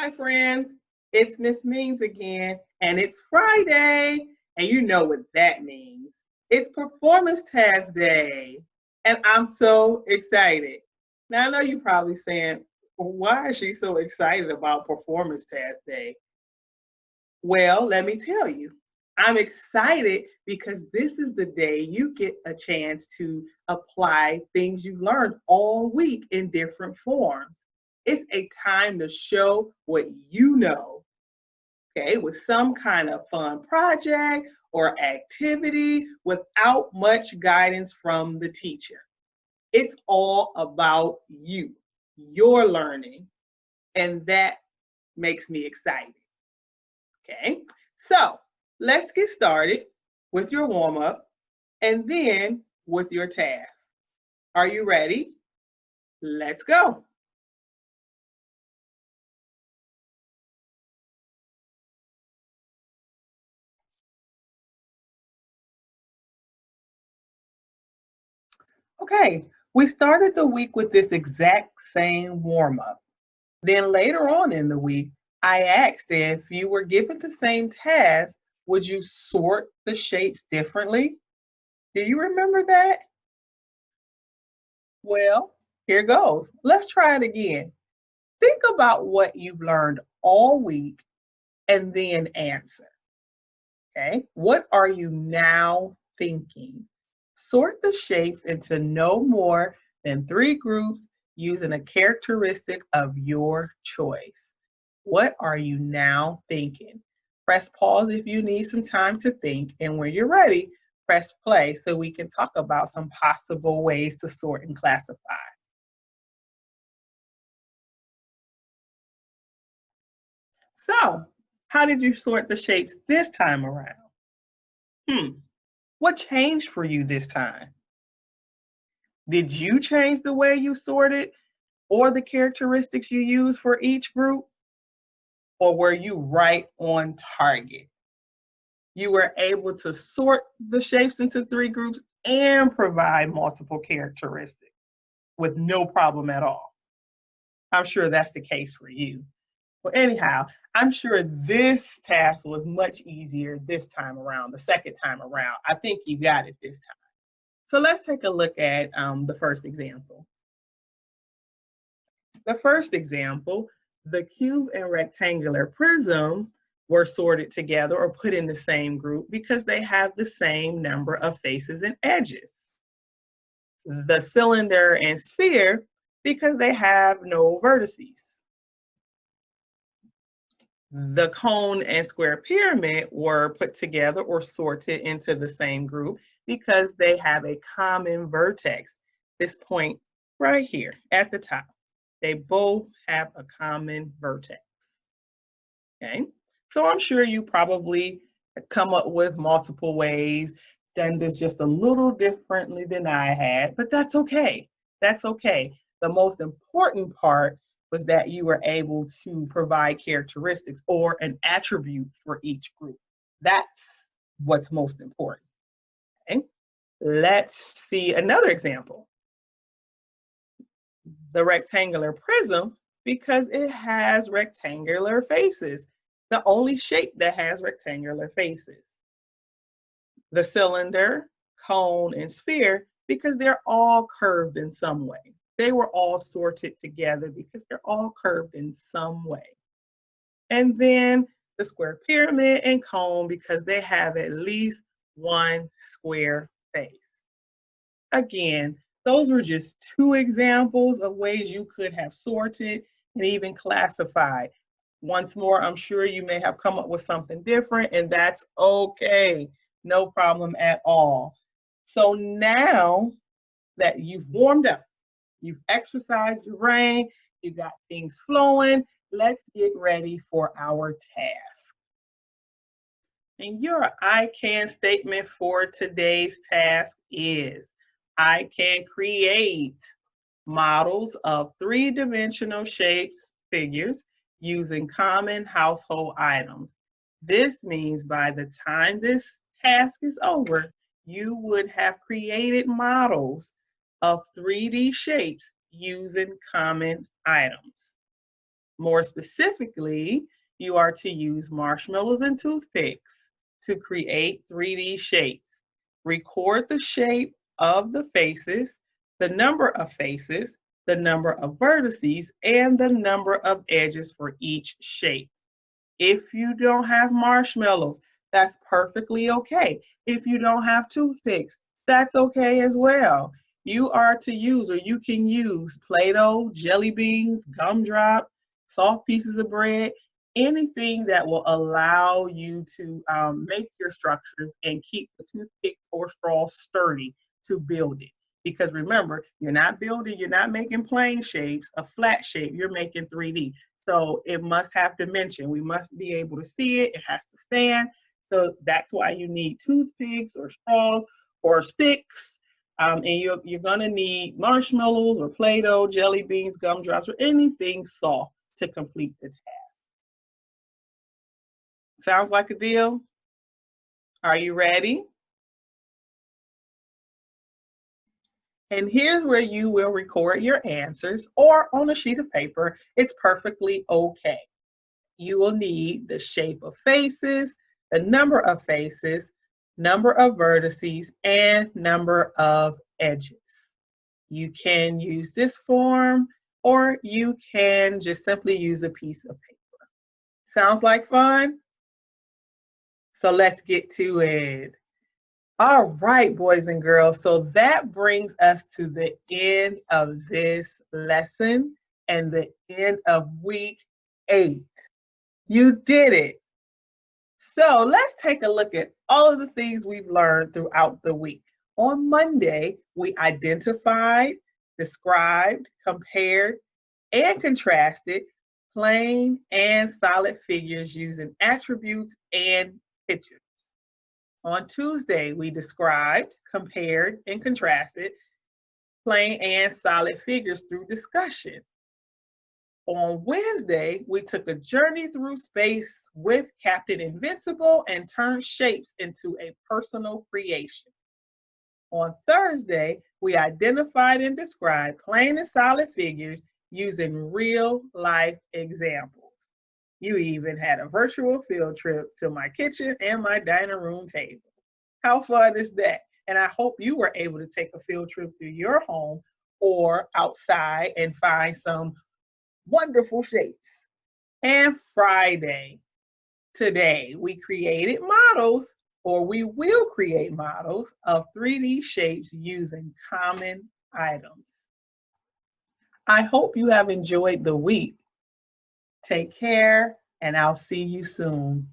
Hi friends, it's Miss Means again, and it's Friday, and you know what that means. It's Performance Task Day, and I'm so excited. Now I know you're probably saying, why is she so excited about Performance Task Day? Well, let me tell you. I'm excited because this is the day you get a chance to apply things you learned all week in different forms. It's a time to show what you know, okay, with some kind of fun project or activity without much guidance from the teacher. It's all about you, your learning, and that makes me excited. Okay, so let's get started with your warm up and then with your task. Are you ready? Let's go. Okay, we started the week with this exact same warm up. Then later on in the week, I asked if you were given the same task, would you sort the shapes differently? Do you remember that? Well, here goes. Let's try it again. Think about what you've learned all week and then answer. Okay, what are you now thinking? Sort the shapes into no more than 3 groups using a characteristic of your choice. What are you now thinking? Press pause if you need some time to think, and when you're ready, press play so we can talk about some possible ways to sort and classify. So, how did you sort the shapes this time around? Hmm, what changed for you this time? Did you change the way you sorted or the characteristics you use for each group? Or were you right on target? You were able to sort the shapes into 3 groups and provide multiple characteristics with no problem at all. I'm sure that's the case for you. Well, anyhow, I'm sure this task was much easier this time around, the second time around. I think you got it this time. So let's take a look at the first example. The first example, the cube and rectangular prism were sorted together or put in the same group because they have the same number of faces and edges. The cylinder and sphere because they have no vertices. The cone and square pyramid were put together or sorted into the same group because they have a common vertex, this point right here at the top. They both have a common vertex. Okay, so I'm sure you probably come up with multiple ways, done this just a little differently than I had, but that's okay. That's okay. The most important part was that you were able to provide characteristics or an attribute for each group. That's what's most important. Okay, let's see another example. The rectangular prism because it has rectangular faces, the only shape that has rectangular faces. The cylinder, cone, and sphere because they're all curved in some way. They were all sorted together because they're all curved in some way. And then the square pyramid and cone because they have at least one square face. Again, those were just 2 examples of ways you could have sorted and even classified. Once more, I'm sure you may have come up with something different, and that's okay. No problem at all. So now that you've warmed up, you've exercised your brain, you got things flowing, let's get ready for our task. And your I can statement for today's task is, I can create models of 3-dimensional shapes, figures, using common household items. This means by the time this task is over, you would have created models of 3D shapes using common items. More specifically, you are to use marshmallows and toothpicks to create 3D shapes. Record the shape of the faces, the number of faces, the number of vertices, and the number of edges for each shape. If you don't have marshmallows, that's perfectly okay. If you don't have toothpicks, that's okay as well. You are to use, or you can use Play-Doh, jelly beans, gumdrop, soft pieces of bread, anything that will allow you to make your structures and keep the toothpick or straw sturdy to build it. Because remember, you're not building, you're not making plane shapes, a flat shape, you're making 3D. So it must have dimension. We must be able to see it. It has to stand. So that's why you need toothpicks or straws or sticks. And you're going to need marshmallows or Play-Doh, jelly beans, gumdrops, or anything soft to complete the task. Sounds like a deal? Are you ready? And here's where you will record your answers, or on a sheet of paper. It's perfectly okay. You will need the shape of faces, the number of faces, number of vertices, and number of edges. You can use this form, or you can just simply use a piece of paper. Sounds like fun? So let's get to it. All right, boys and girls, so that brings us to the end of this lesson and the end of week 8. You did it. So let's take a look at all of the things we've learned throughout the week. On Monday, we identified, described, compared, and contrasted plane and solid figures using attributes and pictures. On Tuesday, we described, compared, and contrasted plane and solid figures through discussion. On Wednesday, we took a journey through space with Captain Invincible and turned shapes into a personal creation. On Thursday, we identified and described plane and solid figures using real-life examples. You even had a virtual field trip to my kitchen and my dining room table. How fun is that? And I hope you were able to take a field trip through your home or outside and find some wonderful shapes. And Friday, today, we created models, or we will create models of 3D shapes using common items. I hope you have enjoyed the week. Take care, and I'll see you soon.